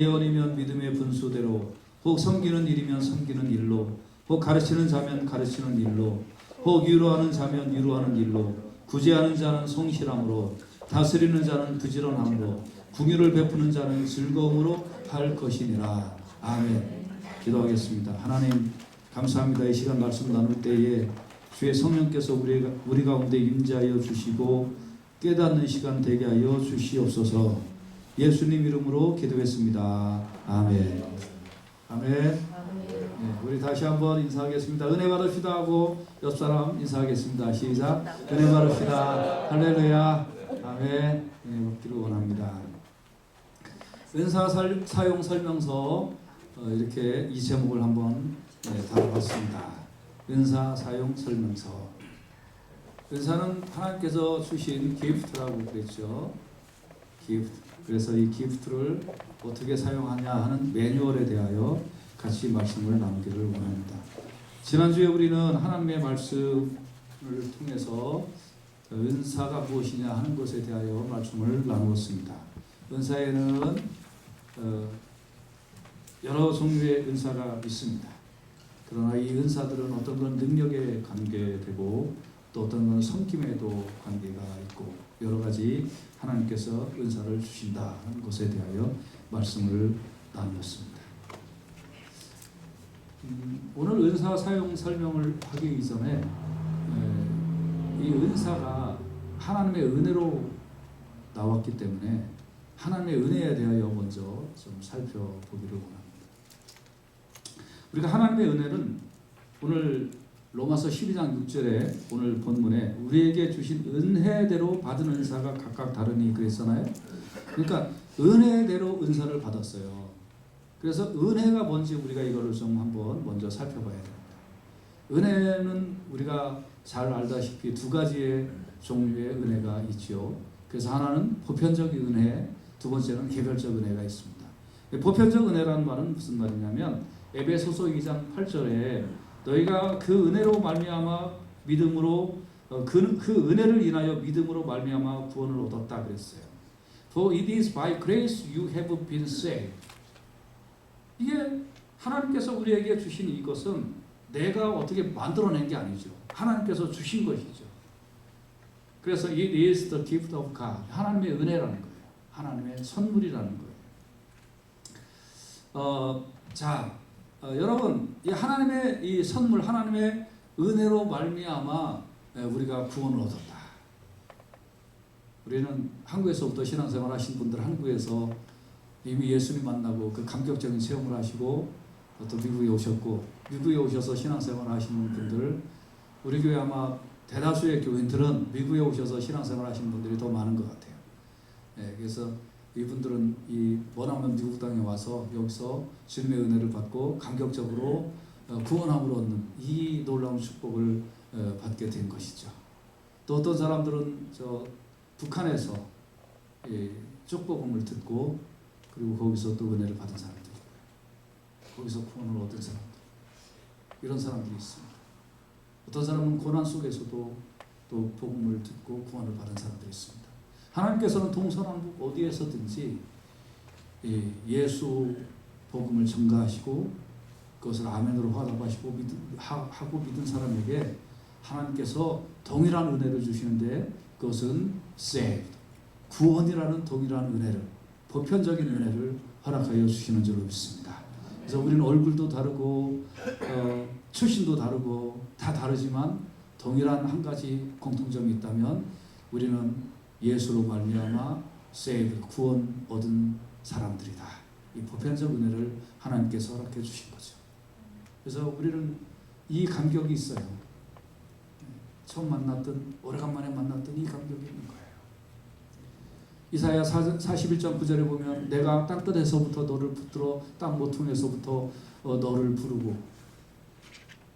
예언이면 믿음의 분수대로, 혹 섬기는 일이면 섬기는 일로, 혹 가르치는 자면 가르치는 일로, 혹 위로하는 자면 위로하는 일로, 구제하는 자는 성실함으로, 다스리는 자는 부지런함으로, 궁유를 베푸는 자는 즐거움으로 할 것이니라. 아멘. 기도하겠습니다. 하나님 감사합니다. 이 시간 말씀 나눌 때에 주의 성령께서 우리 가운데 임재하여 주시고 깨닫는 시간 되게 하여 주시옵소서. 예수님 이름으로 기도했습니다. 아멘. 아멘. 네, 우리 다시 한번 인사하겠습니다. 은혜 받읍시다 하고 옆 사람 인사하겠습니다. 시작. 은혜 받읍시다. 할렐루야. 아멘. 네, 먹기를 원합니다. 은사 사용 설명서 이렇게 이 제목을 한번 다뤄봤습니다. 은사 사용 설명서. 은사는 하나님께서 주신 기프트라고 그랬죠. 기프트. 그래서 이 기프트를 어떻게 사용하냐 하는 매뉴얼에 대하여 같이 말씀을 나누기를 원합니다. 지난주에 우리는 하나님의 말씀을 통해서 은사가 무엇이냐 하는 것에 대하여 말씀을 나누었습니다. 은사에는 여러 종류의 은사가 있습니다. 그러나 이 은사들은 어떤 건 능력에 관계되고 또 어떤 건 섬김에도 관계가 있고 여러 가지 하나님께서 은사를 주신다 하는 것에 대하여 말씀을 나누었습니다. 오늘 은사 사용 설명을 하기 이전에 이 은사가 하나님의 은혜로 나왔기 때문에 하나님의 은혜에 대하여 먼저 좀 살펴보기를 원합니다. 우리가 하나님의 은혜는 오늘 로마서 12장 6절에 오늘 본문에 우리에게 주신 은혜대로 받은 은사가 각각 다르니 그랬잖아요. 그러니까 은혜대로 은사를 받았어요. 그래서 은혜가 뭔지 우리가 이거를 좀 한번 먼저 살펴봐야 됩니다. 은혜는 우리가 잘 알다시피 두 가지의 종류의 은혜가 있죠. 그래서 하나는 보편적인 은혜, 두 번째는 개별적 은혜가 있습니다. 보편적 은혜라는 말은 무슨 말이냐면 에베소서 2장 8절에 너희가 그 은혜로 말미암아 믿음으로 그 은혜를 인하여 믿음으로 말미암아 구원을 얻었다 그랬어요. For it is by grace you have been saved. 이게 하나님께서 우리에게 주신 이것은 내가 어떻게 만들어낸 게 아니죠. 하나님께서 주신 것이죠. 그래서 it is the gift of God. 하나님의 은혜라는 거예요. 하나님의 선물이라는 거예요. 여러분, 이 하나님의 이 선물, 하나님의 은혜로 말미암아 우리가 구원을 얻었다. 우리는 한국에서부터 신앙생활 하신 분들, 한국에서 이미 예수님 만나고 그 감격적인 체험을 하시고 또 미국에 오셨고, 미국에 오셔서 신앙생활 하시는 분들, 우리 교회 아마 대다수의 교인들은 미국에 오셔서 신앙생활 하시는 분들이 더 많은 것 같아요. 그래서 이분들은 원하면 미국 땅에 와서 여기서 주님의 은혜를 받고 감격적으로 구원함을 얻는 이 놀라운 축복을 받게 된 것이죠. 또 어떤 사람들은 북한에서 축복음을 듣고 그리고 거기서 또 은혜를 받은 사람들, 거기서 구원을 얻은 사람들, 이런 사람들이 있습니다. 어떤 사람은 고난 속에서도 또 복음을 듣고 구원을 받은 사람들이 있습니다. 하나님께서는 동서남북 어디에서든지 예수 복음을 전가하시고 그것을 아멘으로 화답하시고 믿은 사람에게 하나님께서 동일한 은혜를 주시는데 그것은 saved, 구원이라는 동일한 은혜를, 보편적인 은혜를 허락하여 주시는 줄로 믿습니다. 그래서 우리는 얼굴도 다르고 출신도 다르고 다 다르지만 동일한 한 가지 공통점이 있다면 우리는 예수로 말미암아 saved, 구원 얻은 사람들이다. 이 보편적 은혜를 하나님께서 허락해 주신 거죠. 그래서 우리는 이 감격이 있어요. 처음 만났던, 오래간만에 만났던 이 감격이 있는 거예요. 이사야 41장 9절에 보면 내가 땅끝에서부터 너를 붙들어 땅 모퉁이에서부터 너를 부르고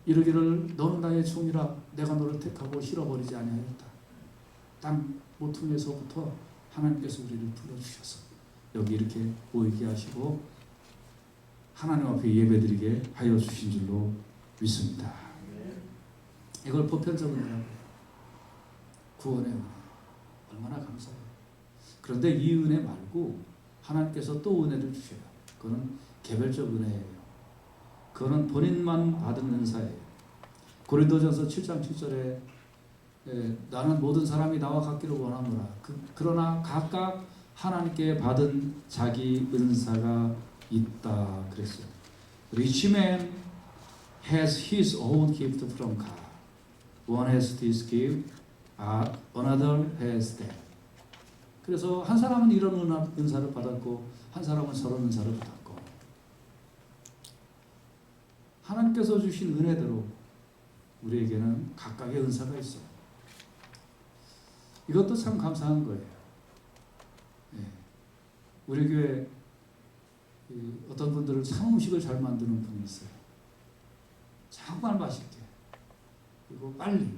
이르기를 너는 나의 종이라 내가 너를 택하고 실어버리지 아니하였다. 땅 모퉁이에서부터 하나님께서 우리를 불러주셔서 여기 이렇게 모이게 하시고 하나님 앞에 예배드리게 하여 주신 줄로 믿습니다. 이걸 보편적 은혜라고 해요. 구원의 은혜. 얼마나 감사해요. 그런데 이 은혜 말고 하나님께서 또 은혜를 주셔요. 그거는 개별적 은혜예요. 그거는 본인만 받은 은사예요. 고린도전서 7장 7절에 나는 모든 사람이 나와 같기를 원하노라. 그러나 각각 하나님께 받은 자기 은사가 있다 그랬어요. Rich man has his own gift from God. One has this gift, another has that. 그래서 한 사람은 이런 은사를 받았고 한 사람은 저런 은사를 받았고 하나님께서 주신 은혜대로 우리에게는 각각의 은사가 있어요. 이것도 참 감사한 거예요. 우리 교회 어떤 분들은 참 음식을 잘 만드는 분이 있어요. 정말 맛있게 그리고 빨리.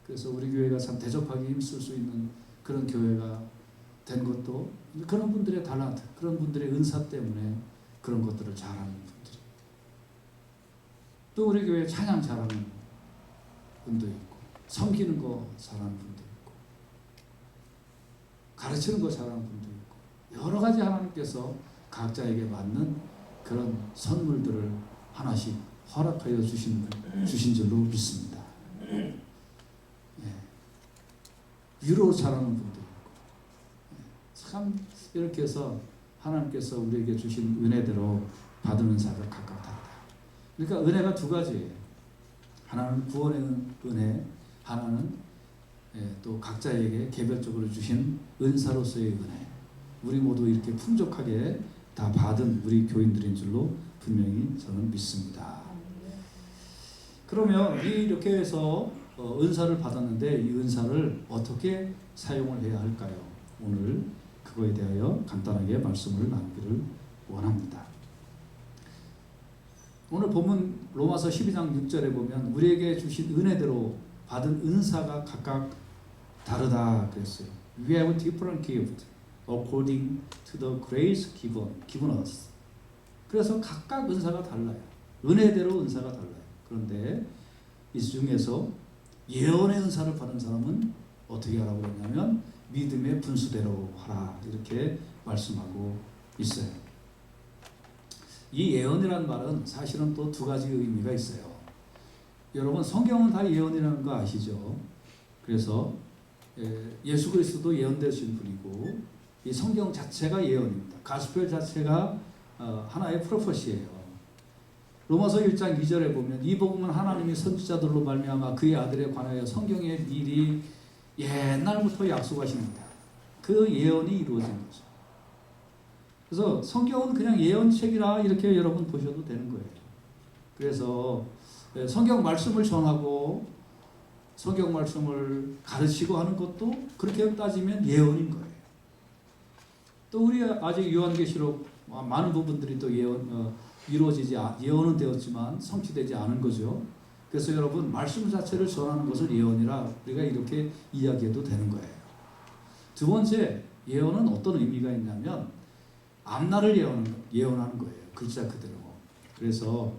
그래서 우리 교회가 참 대접하기 힘쓸 수 있는 그런 교회가 된 것도 그런 분들의 달란트, 그런 분들의 은사 때문에 그런 것들을 잘하는 분들이. 또 우리 교회 찬양 잘하는 분도 있고 섬기는 거 잘하는 분도 있고 가르치는 거 잘하는 분도 있고 여러 가지 하나님께서 각자에게 맞는 그런 선물들을 하나씩 허락하여 주신 줄로 믿습니다. 위로 잘하는 분도 있고 참 이렇게 해서 하나님께서 우리에게 주신 은혜대로 받은 은사가 각각 다르다. 그러니까 은혜가 두 가지예요. 하나는 구원의 은혜, 하나는 또 각자에게 개별적으로 주신 은사로서의 은혜. 우리 모두 이렇게 풍족하게 다 받은 우리 교인들인 줄로 분명히 저는 믿습니다. 그러면 이렇게 해서 은사를 받았는데 이 은사를 어떻게 사용을 해야 할까요? 오늘 그거에 대하여 간단하게 말씀을 나누기를 원합니다. 오늘 본문 로마서 12장 6절에 보면 우리에게 주신 은혜대로 받은 은사가 각각 다르다 그랬어요. We have different gifts according to the grace given us. 그래서 각각 은사가 달라요. 은혜대로 은사가 달라요. 그런데 이 중에서 예언의 은사를 받은 사람은 어떻게 하라고 했냐면 믿음의 분수대로 하라 이렇게 말씀하고 있어요. 이 예언이라는 말은 사실은 또 두 가지 의미가 있어요. 여러분 성경은 다 예언이라는 거 아시죠? 그래서 예수 그리스도도 예언되신 분이고 이 성경 자체가 예언입니다. 가스펠 자체가 하나의 프로페시예요. 로마서 1장 2절에 보면 이 복음은 하나님이 선지자들로 말미암아 그의 아들에 관하여 성경에 미리 옛날부터 약속하십니다. 그 예언이 이루어진 거죠. 그래서 성경은 그냥 예언책이라 이렇게 여러분 보셔도 되는 거예요. 그래서 성경 말씀을 전하고 성경 말씀을 가르치고 하는 것도 그렇게 따지면 예언인 거예요. 또 우리 아직 요한계시록 많은 부분들이 또 예언은 되었지만 성취되지 않은 거죠. 그래서 여러분 말씀 자체를 전하는 것을 예언이라 우리가 이렇게 이야기해도 되는 거예요. 두 번째 예언은 어떤 의미가 있냐면 앞날을 예언하는 거예요. 글자 그대로. 그래서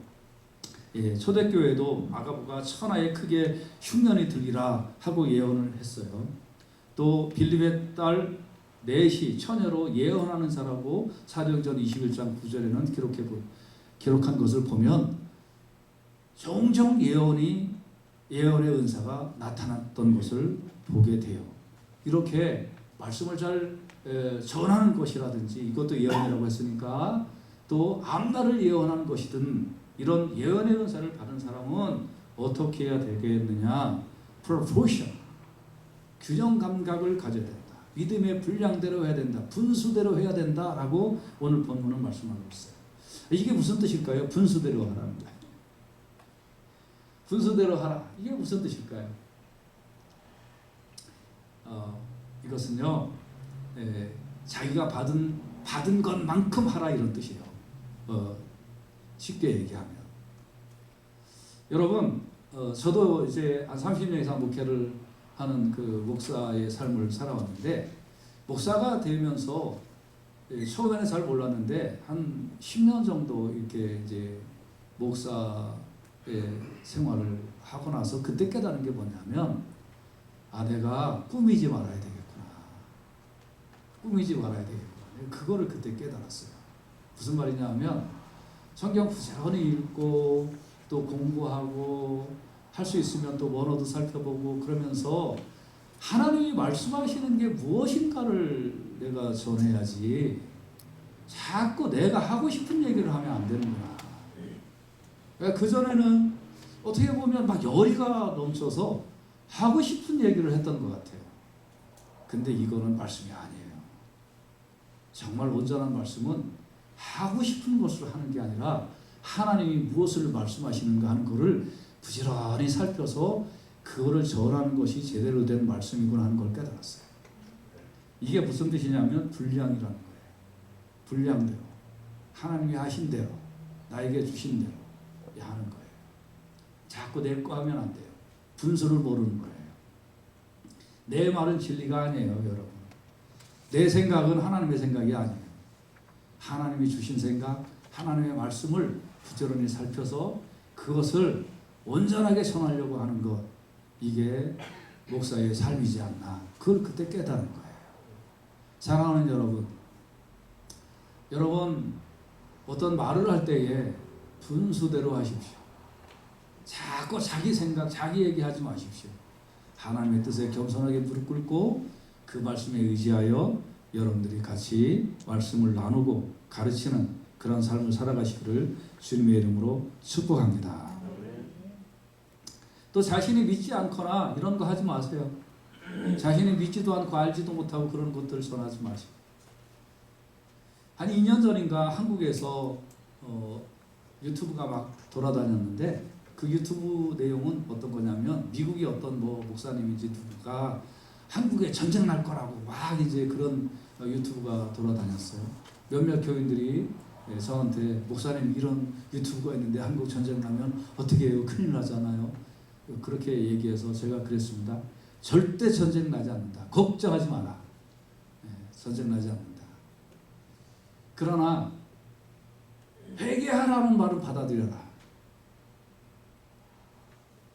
초대교회도 아가보가 천하에 크게 흉년이 들리라 하고 예언을 했어요. 또 빌립의 딸 넷이 처녀로 예언하는 자라고 사도행전 21장 9절에는 기록한 것을 보면 종종 예언의 은사가 나타났던 것을 보게 돼요. 이렇게 말씀을 잘 전하는 것이라든지 이것도 예언이라고 했으니까 또 앞날을 예언하는 것이든 이런 예언의 은사를 받은 사람은 어떻게 해야 되겠느냐? proportion, 균형 감각을 가져야 된다. 믿음의 분량대로 해야 된다. 분수대로 해야 된다라고 오늘 본문은 말씀하고 있어요. 이게 무슨 뜻일까요? 분수대로 하라는 거예요. 분수대로 하라. 이게 무슨 뜻일까요? 이것은요, 자기가 받은 것만큼 하라 이런 뜻이에요. 쉽게 얘기하면. 여러분, 저도 이제 한 30년 이상 목회를 하는 그 목사의 삶을 살아왔는데, 목사가 되면서 처음에는 잘 몰랐는데, 한 10년 정도 이렇게 이제 목사의 생활을 하고 나서 그때 깨달은 게 뭐냐면, 내가 꾸미지 말아야 되겠구나. 꾸미지 말아야 되겠구나. 그거를 그때 깨달았어요. 무슨 말이냐 하면 성경 부지런히 읽고 또 공부하고 할 수 있으면 또 원어도 살펴보고 그러면서 하나님이 말씀하시는 게 무엇인가를 내가 전해야지 자꾸 내가 하고 싶은 얘기를 하면 안 되는구나. 그러니까 그전에는 어떻게 보면 막 열의가 넘쳐서 하고 싶은 얘기를 했던 것 같아요. 근데 이거는 말씀이 아니에요. 정말 온전한 말씀은 하고 싶은 것을 하는 게 아니라 하나님이 무엇을 말씀하시는가 하는 것을 부지런히 살펴서 그거를 전하는 것이 제대로 된 말씀이구나 하는 걸 깨달았어요. 이게 무슨 뜻이냐면 분량이라는 거예요. 분량대로 하나님이 하신 대로 나에게 주신 대로 하는 거예요. 자꾸 내 거 하면 안 돼요. 분수를 모르는 거예요. 내 말은 진리가 아니에요, 여러분. 내 생각은 하나님의 생각이 아니에요. 하나님이 주신 생각, 하나님의 말씀을 부지런히 살펴서 그것을 온전하게 전하려고 하는 것, 이게 목사의 삶이지 않나. 그걸 그때 깨달은 거예요. 사랑하는 여러분 어떤 말을 할 때에 분수대로 하십시오. 자꾸 자기 생각, 자기 얘기하지 마십시오. 하나님의 뜻에 겸손하게 무릎 꿇고 그 말씀에 의지하여 여러분들이 같이 말씀을 나누고 가르치는 그런 삶을 살아가시기를 주님의 이름으로 축복합니다. 또 자신이 믿지 않거나 이런 거 하지 마세요. 자신이 믿지도 않고 알지도 못하고 그런 것들을 전하지 마시고. 한 2년 전인가 한국에서 유튜브가 막 돌아다녔는데 그 유튜브 내용은 어떤 거냐면 미국의 어떤 목사님인지 누가 한국에 전쟁 날 거라고 막 이제 그런 유튜브가 돌아다녔어요. 몇몇 교인들이 저한테 목사님 이런 유튜브가 있는데 한국 전쟁 나면 어떻게 해요? 큰일 나잖아요. 그렇게 얘기해서 제가 그랬습니다. 절대 전쟁 나지 않는다. 걱정하지 마라. 전쟁 나지 않는다. 그러나 회개하라는 말은 받아들여라.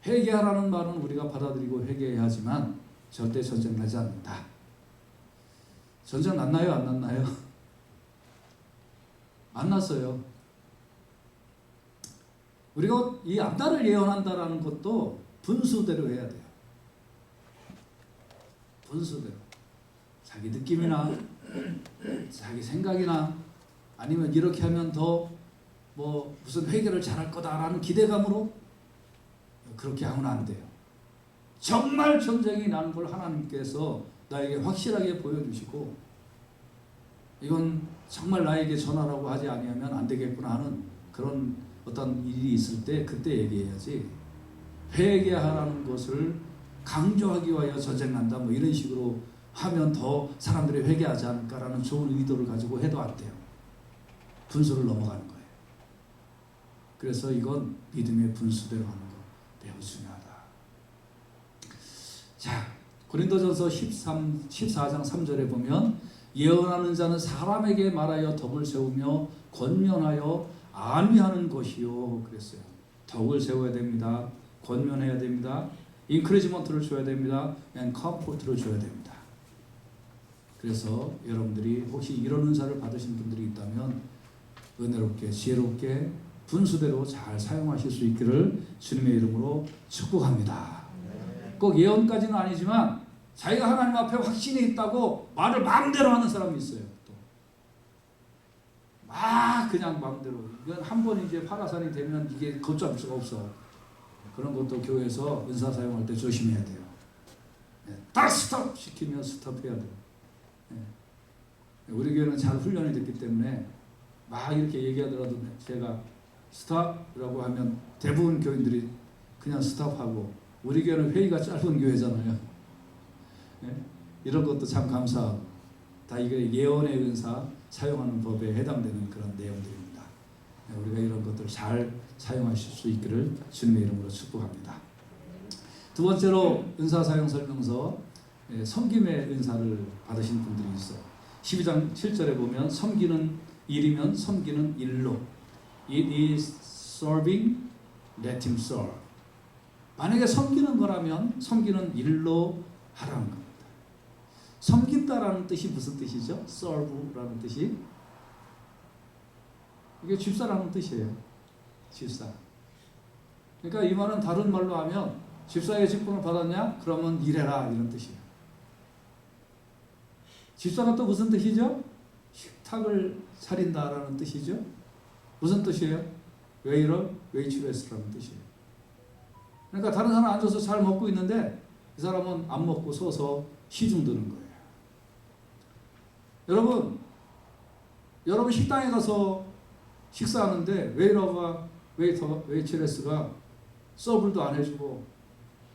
회개하라는 말은 우리가 받아들이고 회개해야 하지만 절대 전쟁 나지 않는다. 전쟁 났나요? 안 났나요? 안 났어요. 우리가 이 앞날을 예언한다라는 것도 분수대로 해야 돼요. 분수대로. 자기 느낌이나 자기 생각이나 아니면 이렇게 하면 더 무슨 회개를 잘할 거다라는 기대감으로 그렇게 하면 안 돼요. 정말 전쟁이 나는 걸 하나님께서 나에게 확실하게 보여주시고 이건 정말 나에게 전하라고 하지 아니하면 안 되겠구나 하는 그런 어떤 일이 있을 때 그때 얘기해야지 회개하라는 것을 강조하기 위하여 전쟁 난다 이런 식으로 하면 더 사람들이 회개하지 않을까라는 좋은 의도를 가지고 해도 안 돼요. 분수를 넘어가는 거예요. 그래서 이건 믿음의 분수대로 하는 거 매우 중요하다. 자, 고린도전서 14장 3절에 보면 예언하는 자는 사람에게 말하여 덕을 세우며 권면하여 안위하는 것이요 그랬어요. 덕을 세워야 됩니다. 권면해야 됩니다. 인크리지먼트를 줘야 됩니다. 컴포트를 줘야 됩니다. 그래서 여러분들이 혹시 이런 은사를 받으신 분들이 있다면 은혜롭게 지혜롭게 분수대로 잘 사용하실 수 있기를 주님의 이름으로 축복합니다. 꼭 예언까지는 아니지만 자기가 하나님 앞에 확신이 있다고 말을 마음대로 하는 사람이 있어요. 또 막 그냥 마음대로. 이건 한 번 이제 파라산이 되면 이게 걷잡을 수가 없어. 그런 것도 교회에서 은사 사용할 때 조심해야 돼요. 딱 스톱 시키면 스톱해야 돼요. 우리 교회는 잘 훈련이 됐기 때문에 막 이렇게 얘기하더라도 제가 스톱이라고 하면 대부분 교인들이 그냥 스톱하고 우리 교회는 회의가 짧은 교회잖아요. 이런 것도 참 감사하고 다 이게 예언의 은사 사용하는 법에 해당되는 그런 내용들입니다. 우리가 이런 것들 잘 사용하실 수 있기를 주님의 이름으로 축복합니다. 두 번째로 은사 사용 설명서 섬김의 은사를 받으신 분들이 있어요. 12장 7절에 보면 섬기는 일이면 섬기는 일로 It is serving, let him serve. 만약에 섬기는 거라면 섬기는 일로 하라는 겁니다. 섬긴다라는 뜻이 무슨 뜻이죠? serve라는 뜻이 이게 집사라는 뜻이에요. 집사. 그러니까 이 말은 다른 말로 하면 집사의 직분을 받았냐? 그러면 일해라 이런 뜻이에요. 집사는 또 무슨 뜻이죠? 식탁을 차린다라는 뜻이죠. 무슨 뜻이에요? 웨이터, 웨이트레스라는 뜻이에요. 그러니까 다른 사람 앉아서 잘 먹고 있는데 이 사람은 안 먹고 서서 시중 드는 거예요. 여러분 식당에 가서 식사하는데 웨이터가 웨이트레스가 서브도 안 해주고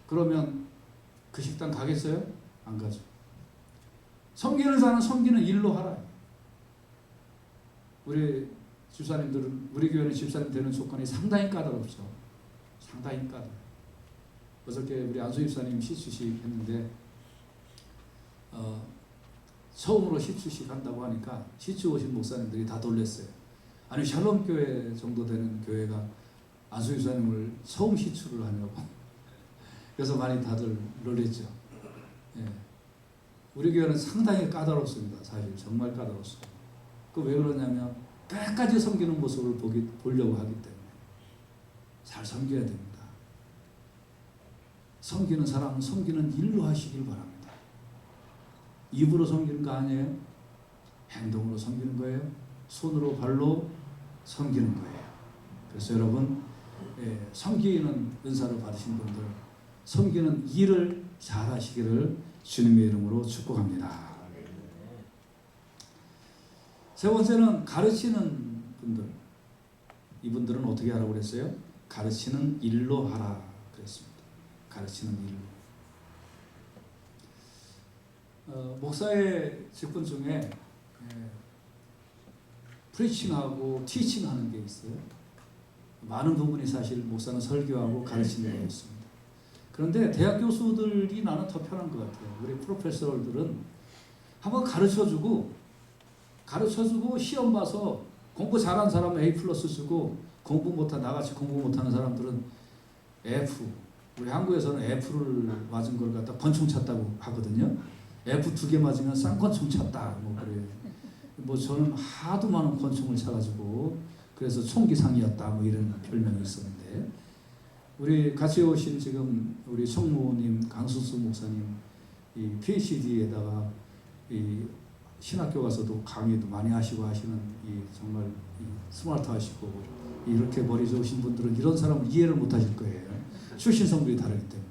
그러면 그 식당 가겠어요? 안 가죠. 섬기는 자는 섬기는 일로 하라. 우리 집사님들은, 우리 교회는 집사님 되는 조건이 상당히 까다롭죠. 상당히 까다로워요. 어저께 우리 안수 집사님 시추식 했는데 처음으로 시추식 한다고 하니까 시추 오신 목사님들이 다 놀랐어요. 아니 샬롬 교회 정도 되는 교회가 안수 집사님을 처음 시추를 하냐고. 그래서 많이 다들 놀랬죠. 예. 우리 교회는 상당히 까다롭습니다. 사실 정말 까다롭습니다. 그 왜 그러냐면 끝까지 섬기는 모습을 보려고 하기 때문에 잘 섬겨야 됩니다. 섬기는 사람은 섬기는 일로 하시길 바랍니다. 입으로 섬기는 거 아니에요? 행동으로 섬기는 거예요. 손으로 발로 섬기는 거예요. 그래서 여러분 섬기는 은사를 받으신 분들 섬기는 일을 잘 하시기를 주님의 이름으로 축복합니다. 세 번째는 가르치는 분들. 이분들은 어떻게 하라고 그랬어요? 가르치는 일로 하라 그랬습니다. 가르치는 일로. 목사의 직분 중에 프리칭하고 티칭하는 게 있어요. 많은 부분이 사실 목사는 설교하고 가르치는 게 있습니다. 그런데 대학 교수들이 나는 더 편한 것 같아요. 우리 프로페서들은 한번 가르쳐주고 시험 봐서 공부 잘하는 사람은 A+ 주고 공부 못한 나같이 공부 못하는 사람들은 F. 우리 한국에서는 F를 맞은 걸 갖다 권총 찼다고 하거든요. F 2개 맞으면 쌍권총 찼다. 뭐 그래요. 뭐 저는 하도 많은 권총을 차가지고 그래서 총기상이었다. 뭐 이런 별명이 있었는데 우리 같이 오신 지금 우리 총무님 강수수 목사님 이 PhD에다가 이 신학교 가서도 강의도 많이 하시고 하시는 이 정말 이 스마트하시고 이렇게 머리 좋으신 분들은 이런 사람을 이해를 못 하실 거예요. 출신 성분이 다르기 때문에.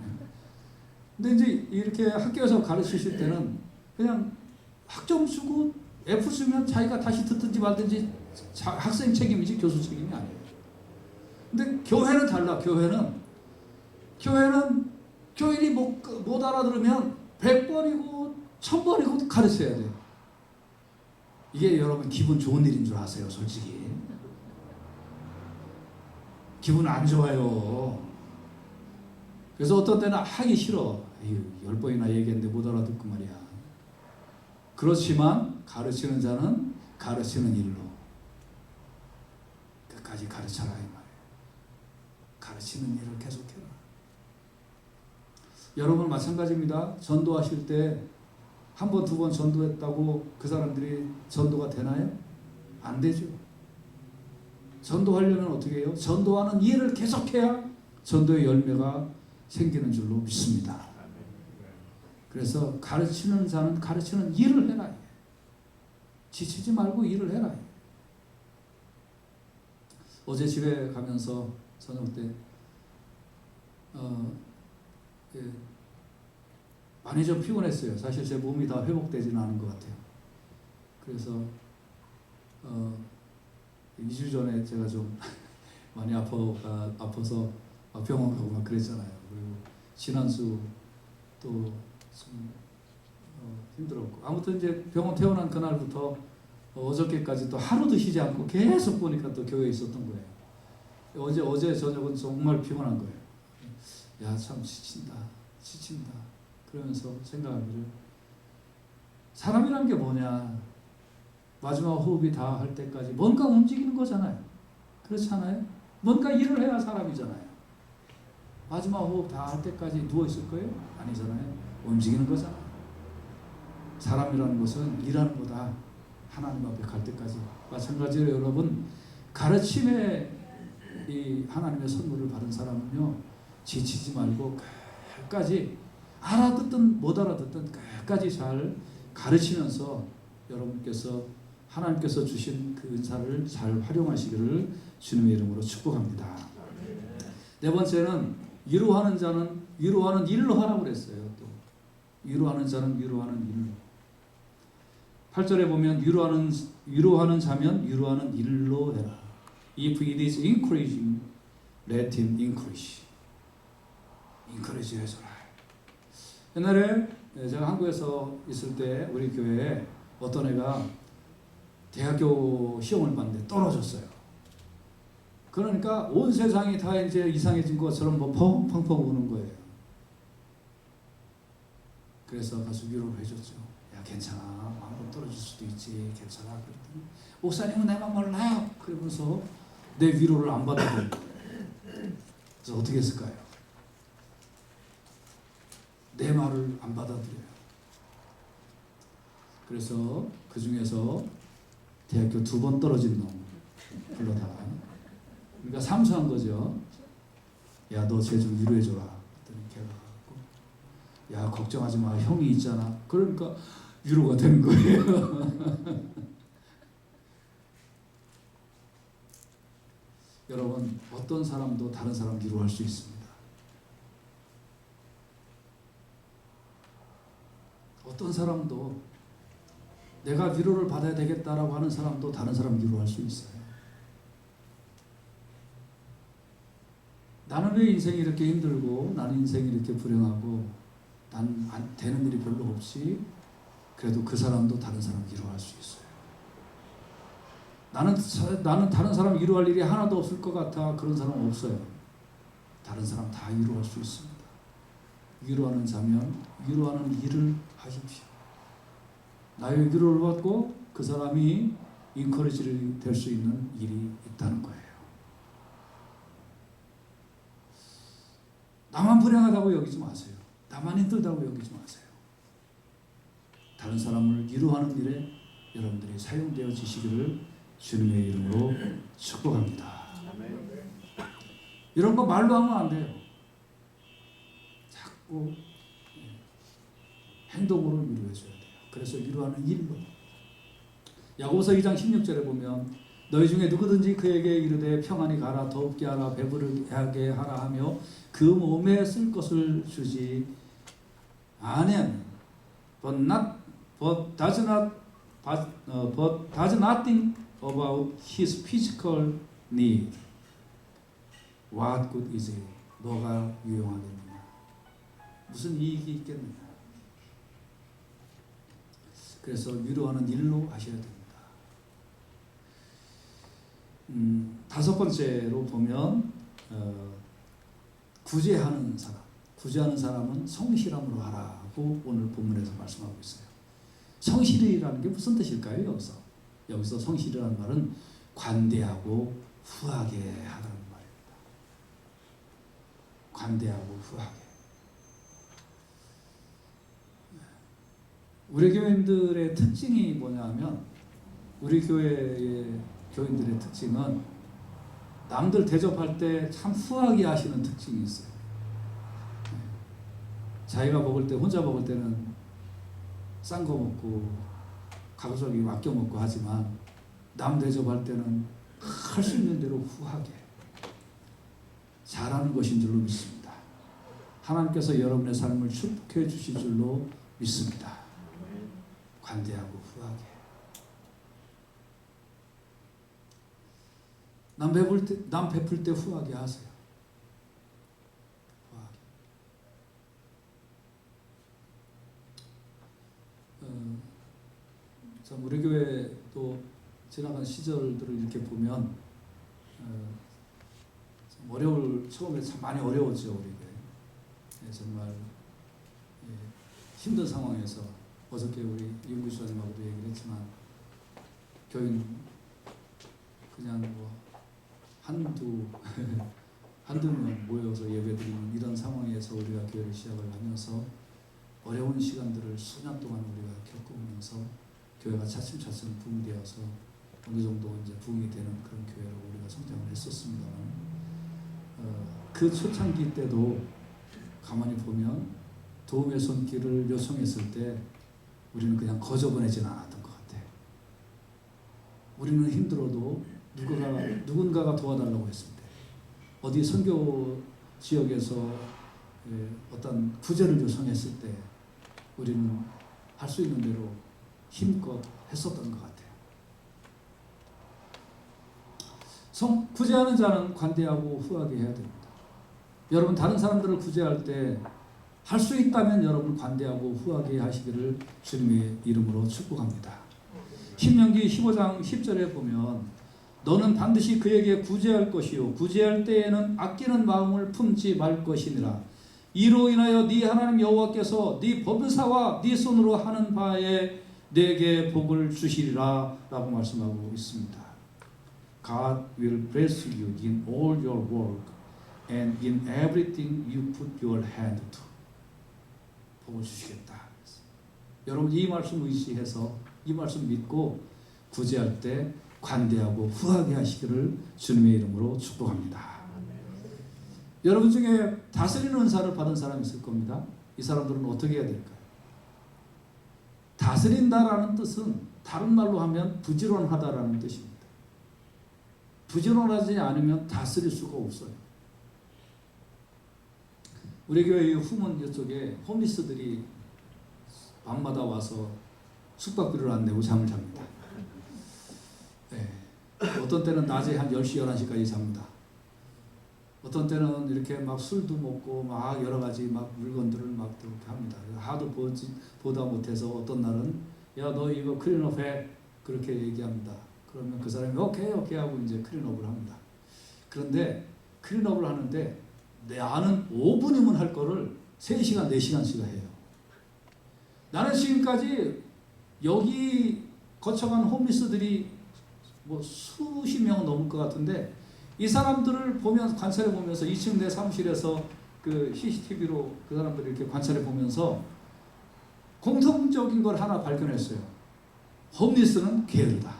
근데 이제 이렇게 학교에서 가르치실 때는 그냥 학점 주고 F 주면 자기가 다시 듣든지 말든지 학생 책임이지 교수 책임이 아니에요. 근데 교회는 달라. 교회는 교인이 못 알아들으면 100번이고 1000번이고 가르쳐야 돼요. 이게 여러분 기분 좋은 일인 줄 아세요? 솔직히 기분 안 좋아요. 그래서 어떤 때는 하기 싫어. 10번이나 얘기했는데 못 알아듣고 말이야. 그렇지만 가르치는 자는 가르치는 일로 끝까지 가르쳐라 이 말이에요. 가르치는 일을 계속해라. 여러분 마찬가지입니다. 전도하실 때 한 번, 두 번 전도했다고 그 사람들이 전도가 되나요? 안 되죠. 전도하려면 어떻게 해요? 전도하는 일을 계속해야 전도의 열매가 생기는 줄로 믿습니다. 그래서 가르치는 자는 가르치는 일을 해라. 지치지 말고 일을 해라. 어제 집에 가면서 저녁 때 많이 좀 피곤했어요. 사실 제 몸이 다 회복되지는 않은 것 같아요. 그래서 2주 전에 제가 좀 많이 아파서 병원 가고 막 그랬잖아요. 그리고 지난주 또 좀 힘들었고 아무튼 이제 병원 퇴원한 그날부터 어저께까지 또 하루도 쉬지 않고 계속 보니까 또 교회에 있었던 거예요. 어제 저녁은 정말 피곤한 거예요. 야, 참 지친다. 그러면서 생각하기를 사람이란 게 뭐냐? 마지막 호흡이 다 할 때까지 뭔가 움직이는 거잖아요. 그렇지 않아요? 뭔가 일을 해야 사람이잖아요. 마지막 호흡 다 할 때까지 누워 있을 거예요? 아니잖아요. 움직이는 거잖아요. 사람이라는 것은 일하는 거다. 하나님 앞에 갈 때까지. 마찬가지로 여러분 가르침에 이 하나님의 선물을 받은 사람은요, 지치지 말고 끝까지 알아듣든 못 알아듣든 끝까지 잘 가르치면서 여러분께서 하나님께서 주신 그 은사를 잘 활용하시기를 주님의 이름으로 축복합니다. 네 번째는 위로하는 자는 위로하는 일로 하라고 그랬어요. 또 위로하는 자는 위로하는 일로. 8절에 보면 위로하는 자면 위로하는 일로 해라. If it is encouraging, let him encourage. encourage 해줘라. 옛날에 제가 한국에서 있을 때 우리 교회에 어떤 애가 대학교 시험을 봤는데 떨어졌어요. 그러니까 온 세상이 다 이제 이상해진 것처럼 뭐 펑펑펑 우는 거예요. 그래서 가서 위로를 해줬죠. 야, 괜찮아. 마음으로 떨어질 수도 있지. 괜찮아. 그랬더니 목사님은 내만 몰라요. 그러면서 내 위로를 안 받아들여요. 그래서 어떻게 했을까요? 내 말을 안 받아들여요. 그래서 그 중에서 대학교 2번 떨어진 놈 불러다가, 그러니까 삼수한 거죠. 야, 너 쟤 좀 위로해줘라. 그랬더니 걔가 갖고, 야, 걱정하지 마. 형이 있잖아. 그러니까 위로가 되는 거예요. 여러분, 어떤 사람도 다른 사람 위로할 수 있습니다. 어떤 사람도 내가 위로를 받아야 되겠다라고 하는 사람도 다른 사람 위로할 수 있어요. 나는 왜 인생이 이렇게 힘들고, 나는 인생이 이렇게 불행하고, 난 되는 일이 별로 없이, 그래도 그 사람도 다른 사람 위로할 수 있어요. 나는 다른 사람 위로할 일이 하나도 없을 것 같아. 그런 사람 없어요. 다른 사람 다 위로할 수 있습니다. 위로하는 자면 위로하는 일을 하십시오. 나의 위로를 받고 그 사람이 인커리지를 될 수 있는 일이 있다는 거예요. 나만 불행하다고 여기지 마세요. 나만 힘들다고 여기지 마세요. 다른 사람을 위로하는 일에 여러분들이 사용되어지시기를 주님의 이름으로 축복합니다. 이런 거 말로 하면 안 돼요. 자꾸 행동으로 위로해줘야 돼요. 그래서 위로하는 일로. 야고보서 2장 16절에 보면 너희 중에 누구든지 그에게 이르되 평안히 가라, 더웁게 하라, 배부르게 하라 하며 그 몸에 쓸 것을 주지 아니하면 but does nothing about his physical need. What good is it? 뭐가 유용하겠느냐? 무슨 이익이 있겠느냐? 그래서 위로하는 일로 하셔야 됩니다. 5번째로 보면 구제하는 사람. 구제하는 사람은 성실함으로 하라고 오늘 본문에서 말씀하고 있어요. 성실이라는 게 무슨 뜻일까요? 여기서 성실이라는 말은 관대하고 후하게 하라는 말입니다. 관대하고 후하게. 우리 교인들의 특징이 뭐냐면, 우리 교회의 교인들의 특징은 남들 대접할 때 참 후하게 하시는 특징이 있어요. 자기가 먹을 때, 혼자 먹을 때는 싼 거 먹고 가급적이 아껴 먹고 하지만 남 대접할 때는 할 수 있는 대로 후하게 잘하는 것인 줄로 믿습니다. 하나님께서 여러분의 삶을 축복해 주실 줄로 믿습니다. 관대하고 후하게. 남 베풀 때 후하게 하세요. 후하게. 참 우리 교회 또 지나간 시절들을 이렇게 보면 참 처음에 참 많이 어려웠죠. 우리 교회. 정말 힘든 상황에서 어저께 우리 윤구 주사님하고도 얘기를 했지만, 교인 그냥 뭐 한두 명 모여서 예배드리는 이런 상황에서 우리가 교회를 시작을 하면서 어려운 시간들을 수년 동안 우리가 겪으면서 교회가 차츰차츰 붕되어서 어느 정도 이제 부흥이 되는 그런 교회로 우리가 성장을 했었습니다만, 그 초창기 때도 가만히 보면 도움의 손길을 요청했을 때 우리는 그냥 거저 보내지는 않았던 것 같아요. 우리는 힘들어도 누군가가 도와달라고 했을 때, 어디 선교 지역에서 어떤 구제를 요청했을 때 우리는 할 수 있는 대로 힘껏 했었던 것 같아요. 구제하는 자는 관대하고 후하게 해야 됩니다. 여러분, 다른 사람들을 구제할 때 할 수 있다면 여러분 관대하고 후하게 하시기를 주님의 이름으로 축복합니다. 신명기 15장 10절에 보면 너는 반드시 그에게 구제할 것이요 구제할 때에는 아끼는 마음을 품지 말 것이니라. 이로 인하여 네 하나님 여호와께서 네 범사와 네 손으로 하는 바에 내게 복을 주시리라 라고 말씀하고 있습니다. God will bless you in all your work and in everything you put your hand to. 복을 주시겠다. 여러분, 이 말씀 의지해서 이 말씀 믿고 구제할 때 관대하고 후하게 하시기를 주님의 이름으로 축복합니다. 여러분 중에 다스리는 은사를 받은 사람이 있을 겁니다. 이 사람들은 어떻게 해야 될까요? 다스린다라는 뜻은 다른 말로 하면 부지런하다라는 뜻입니다. 부지런하지 않으면 다스릴 수가 없어요. 우리 교회 후문 이쪽에 홈리스들이 밤마다 와서 숙박비를 안 내고 잠을 잡니다. 네. 어떤 때는 낮에 한 10시, 11시까지 잡니다. 어떤 때는 이렇게 막 술도 먹고 막 여러 가지 막 물건들을 막 이렇게 합니다. 하도 보다 못해서 어떤 날은 야, 너 이거 클린업 해. 그렇게 얘기합니다. 그러면 그 사람이 오케이 하고 이제 클린업을 합니다. 그런데 클린업을 하는데 나는 5분이면 할 거를 3시간, 4시간씩 해요. 나는 지금까지 여기 거쳐간 홈리스들이 뭐 수십 명 넘을 것 같은데 이 사람들을 관찰해 보면서 2층 내 사무실에서 그 CCTV로 그 사람들을 이렇게 관찰해 보면서 공통적인 걸 하나 발견했어요. 홈리스는 게으르다.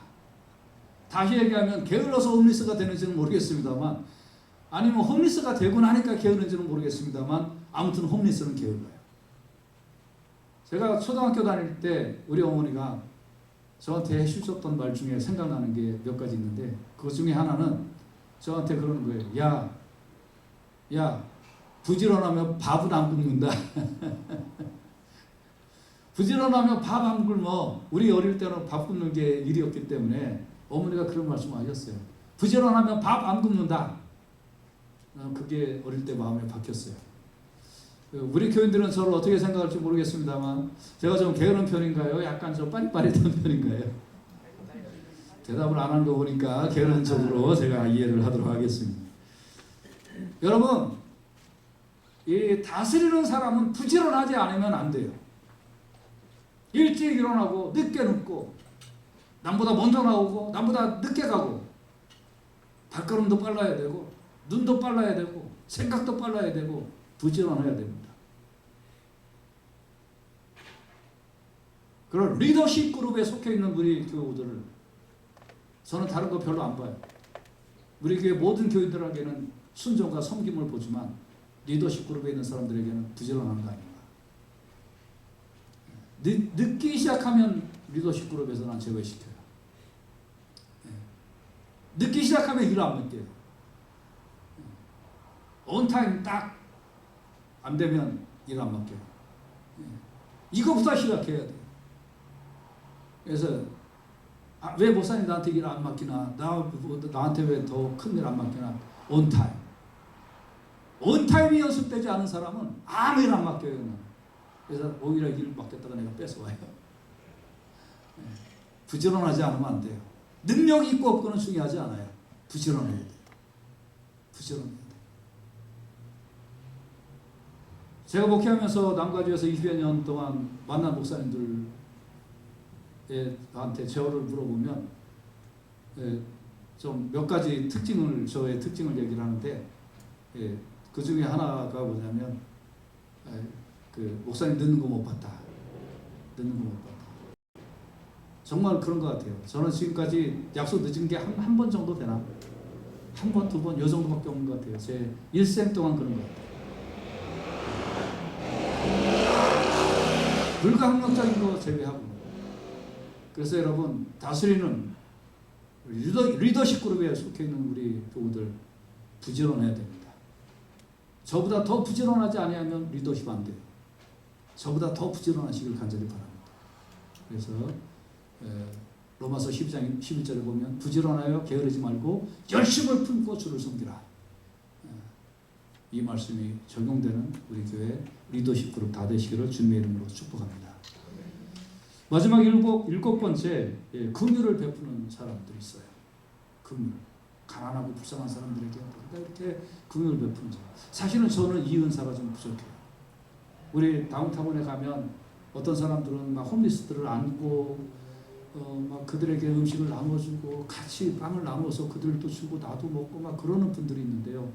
다시 얘기하면 게을러서 홈리스가 되는지는 모르겠습니다만, 아니면 홈리스가 되고 나니까 게으른지는 모르겠습니다만, 아무튼 홈리스는 게을러요. 제가 초등학교 다닐 때 우리 어머니가 저한테 해주셨던 말 중에 생각나는 게 몇 가지 있는데, 그 중에 하나는 저한테 그러는 거예요. 야, 부지런하면 밥은 안 굶는다. 부지런하면 밥 안 굶어. 우리 어릴 때는 밥 굶는 게 일이었기 때문에 어머니가 그런 말씀을 하셨어요. 부지런하면 밥 안 굶는다. 그게 어릴 때 마음에 박혔어요. 우리 교인들은 저를 어떻게 생각할지 모르겠습니다만, 제가 좀 게으른 편인가요? 약간 좀 빠릿빠릿한 편인가요? 대답을 안 하는 거 보니까 게으른 쪽으로 제가 이해를 하도록 하겠습니다. 여러분, 이 다스리는 사람은 부지런하지 않으면 안 돼요. 일찍 일어나고 늦게 눕고, 남보다 먼저 나오고 남보다 늦게 가고, 발걸음도 빨라야 되고 눈도 빨라야 되고 생각도 빨라야 되고 부지런해야 됩니다. 그런 리더십 그룹에 속해 있는 우리 교우들을 저는 다른 거 별로 안 봐요. 우리 교회 모든 교인들에게는 순종과 섬김을 보지만 리더십 그룹에 있는 사람들에게는 부지런한 거 아닌가. 늦기 시작하면 리더십 그룹에서 난 제거시켜요. 늦기 시작하면 일을 안 맡겨요. 온타임 딱 안 되면 일 안 맡겨요. 이거부터 시작해야 돼요. 그래서 왜 목사님 나한테 일 안 맡기나? 나한테 왜 더 큰 일 안 맡기나? 온타임. 온타임이 연습되지 않은 사람은 아무 일 안 맡겨요. 그래서 오히려 일 맡겼다가 내가 뺏어와요. 부지런하지 않으면 안 돼요. 능력이 있고 없고는 중요하지 않아요. 부지런해야 돼요. 부지런해야 돼요. 제가 목회하면서 남가주에서 20여 년 동안 만난 목사님들한테 제어를 물어보면 좀 몇 가지 저의 특징을 얘기를 하는데, 그 중에 하나가 뭐냐면 그 목사님 늦는 거 못 봤다. 늦는 거 못 봤다. 정말 그런 것 같아요. 저는 지금까지 약속 늦은 게 한 번 정도 되나? 한 번, 두 번, 요 정도밖에 없는 것 같아요. 제 일생 동안 그런 것 같아요. 불가항력적인 거 제외하고. 그래서 여러분, 다스리는 리더십 그룹에 속해 있는 우리 교우들 부지런해야 됩니다. 저보다 더 부지런하지 아니하면 리더십 안 돼요. 저보다 더 부지런하시길 간절히 바랍니다. 그래서 로마서 12장 11절에 보면 부지런하여 게으르지 말고 열심을 품고 주를 섬기라. 이 말씀이 적용되는 우리 교회 리더십 그룹 다 되시기를 주님의 이름으로 축복합니다. 마지막 일곱 번째, 긍휼을 베푸는 사람들이 있어요. 긍휼. 가난하고 불쌍한 사람들에게 이렇게 긍휼을 베푸는 사람. 사실은 저는 이 은사가 좀 부족해요. 우리 다운타운에 가면 어떤 사람들은 막 홈리스들을 안고 막 그들에게 음식을 나눠주고 같이 빵을 나눠서 그들도 주고 나도 먹고 막 그러는 분들이 있는데요.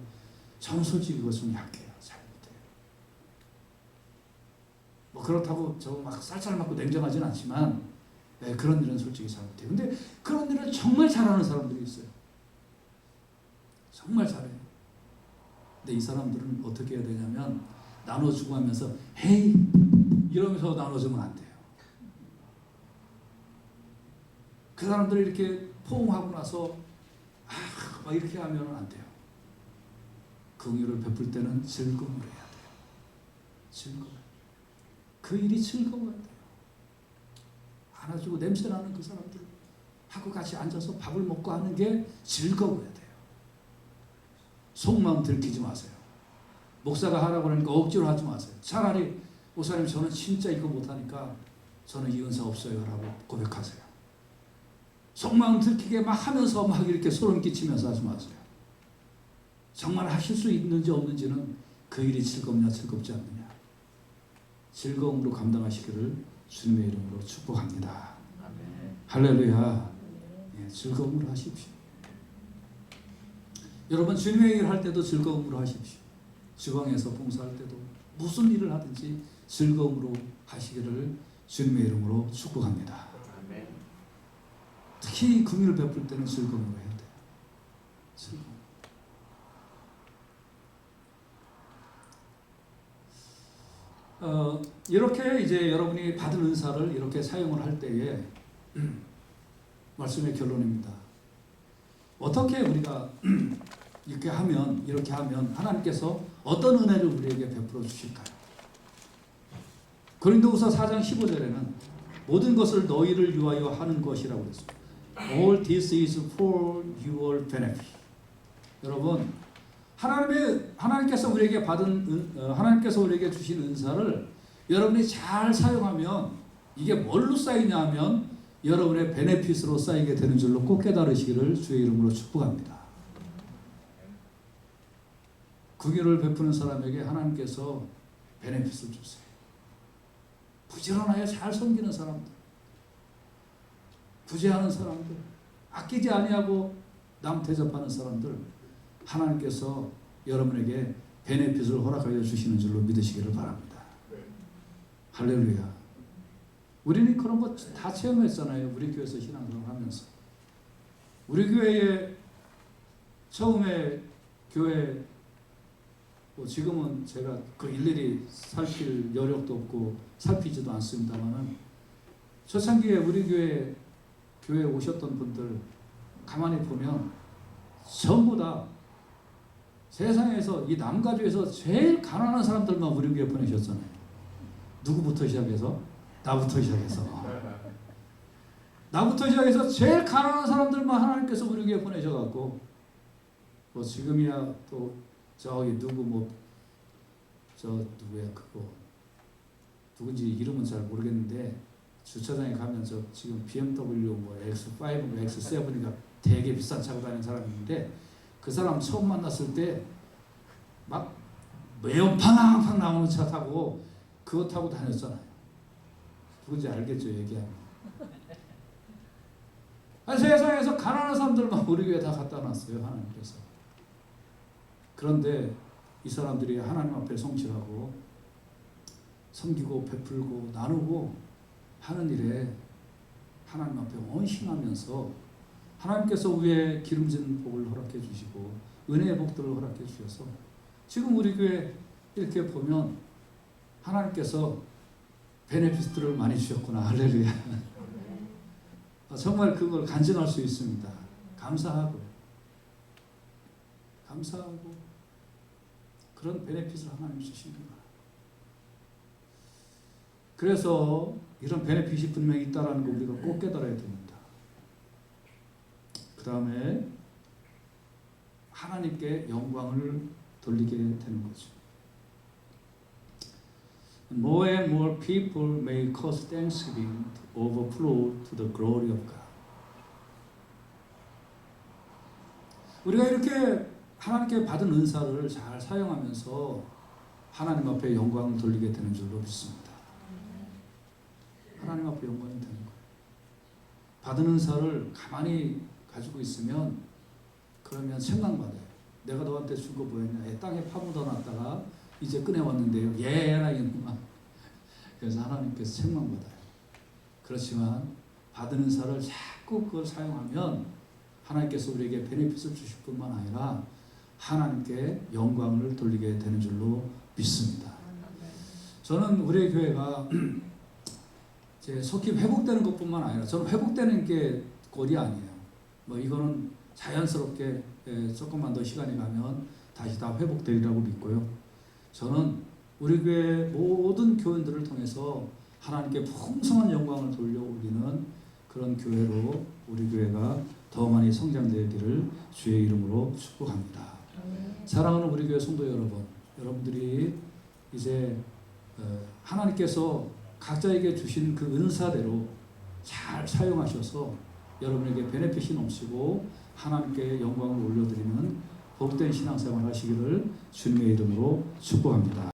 저는 솔직히 그것은 약해요. 잘 못해요. 뭐 그렇다고 저 막 쌀쌀 맞고 냉정하진 않지만 그런 일은 솔직히 잘 못해요. 근데 그런 일을 정말 잘하는 사람들이 있어요. 정말 잘해요. 근데 이 사람들은 어떻게 해야 되냐면 나눠주고 하면서 헤이 이러면서 나눠주면 안 돼요. 그 사람들이 이렇게 포옹하고 나서 막 이렇게 하면 안 돼요. 긍휼을 베풀 때는 즐거움으로 해야 돼요. 즐거움. 그 일이 즐거워야 돼요. 안아주고 냄새나는 그 사람들 하고 같이 앉아서 밥을 먹고 하는 게 즐거워야 돼요. 속마음 들키지 마세요. 목사가 하라고 하니까 억지로 하지 마세요. 차라리 목사님 저는 진짜 이거 못하니까 저는 이 은사 없어요 라고 고백하세요. 속마음 들키게 막 하면서 막 이렇게 소름 끼치면서 하지 마세요. 정말 하실 수 있는지 없는지는 그 일이 즐겁냐 즐겁지 않느냐 즐거움으로 감당하시기를 주님의 이름으로 축복합니다. 아멘. 할렐루야. 즐거움으로 하십시오. 여러분 주님의 일을 할 때도 즐거움으로 하십시오. 지방에서 봉사할 때도 무슨 일을 하든지 즐거움으로 하시기를 주님의 이름으로 축복합니다. 아멘. 특히 긍휼을 베풀 때는 즐거움으로 해야 돼요. 즐거움. 이렇게 이제 여러분이 받은 은사를 이렇게 사용을 할 때에 말씀의 결론입니다. 어떻게 우리가 이렇게 하면 하나님께서 어떤 은혜를 우리에게 베풀어 주실까요? 고린도후서 4장 15절에는 모든 것을 너희를 위하여 하는 것이라고 그랬습니다. All this is for your benefit. 여러분, 하나님께서 우리에게 하나님께서 우리에게 주신 은사를 여러분이 잘 사용하면 이게 뭘로 쌓이냐 하면 여러분의 베네핏으로 쌓이게 되는 줄로 꼭 깨달으시기를 주의 이름으로 축복합니다. 긍휼을 베푸는 사람에게 하나님께서 베네핏을 주세요. 부지런하여 잘 섬기는 사람들, 구제하는 사람들, 아끼지 아니하고 남 대접하는 사람들, 하나님께서 여러분에게 베네핏을 허락하여 주시는 줄로 믿으시기를 바랍니다. 할렐루야. 우리는 그런 거 다 체험했잖아요. 우리 교회에서 신앙생활 하면서. 우리 교회에 처음에 교회 지금은 제가 그 일일이 살필 여력도 없고 살피지도 않습니다만은 초창기에 우리 교회에 오셨던 분들 가만히 보면 전부 다 세상에서 이 남가주에서 제일 가난한 사람들만 우리 교회 보내셨잖아요. 누구부터 시작해서? 나부터 시작해서 제일 가난한 사람들만 하나님께서 우리 교회 보내셔갖고 지금이야 또 저기 누구야 그거 누군지 이름은 잘 모르겠는데 주차장에 가면 지금 BMW X5, X7이가 되게 비싼 차고 다니는 사람이 있는데 그 사람 처음 만났을 때 막 매운 팡팡 나오는 차 타고 그거 타고 다녔잖아요. 누군지 알겠죠? 얘기하면. 세상에서 가난한 사람들만 우리 교회에 다 갖다 놨어요. 하나님께서. 그런데 이 사람들이 하나님 앞에 성실하고 섬기고 베풀고 나누고 하는 일에 하나님 앞에 헌신하면서 하나님께서 위에 기름진 복을 허락해 주시고 은혜의 복들을 허락해 주셔서 지금 우리 교회 이렇게 보면 하나님께서 베네피스트를 많이 주셨구나. 할렐루야. 정말 그걸 간증할 수 있습니다. 감사하고 그런 베네핏을 하나님 주십니다. 그래서 이런 베네핏이 분명히 있다는 거 우리가 꼭 깨달아야 됩니다. 그 다음에 하나님께 영광을 돌리게 되는 거죠. More and more people may cause thanksgiving to overflow to the glory of God. 우리가 이렇게 하나님께 받은 은사를 잘 사용하면서 하나님 앞에 영광을 돌리게 되는 줄로 믿습니다. 하나님 앞에 영광이 되는 거예요. 받은 은사를 가만히 가지고 있으면 그러면 책망받아요. 내가 너한테 준 거 뭐였냐? 땅에 파묻어 놨다가 이제 꺼내왔는데요. 얘라 이놈아. 그래서 하나님께서 책망받아요. 그렇지만 받은 은사를 자꾸 그걸 사용하면 하나님께서 우리에게 베네핏을 주실 뿐만 아니라 하나님께 영광을 돌리게 되는 줄로 믿습니다. 저는 우리 교회가 제 속히 회복되는 것뿐만 아니라 저는 회복되는 게 꼴이 아니에요. 뭐 이거는 자연스럽게 조금만 더 시간이 가면 다시 다 회복되리라고 믿고요. 저는 우리 교회 모든 교인들을 통해서 하나님께 풍성한 영광을 돌려 올리는 그런 교회로 우리 교회가 더 많이 성장되기를 주의 이름으로 축복합니다. 사랑하는 우리 교회 성도 여러분, 여러분들이 이제 하나님께서 각자에게 주신 그 은사대로 잘 사용하셔서 여러분에게 베네핏이 넘치고 하나님께 영광을 올려드리는 복된 신앙생활 하시기를 주님의 이름으로 축복합니다.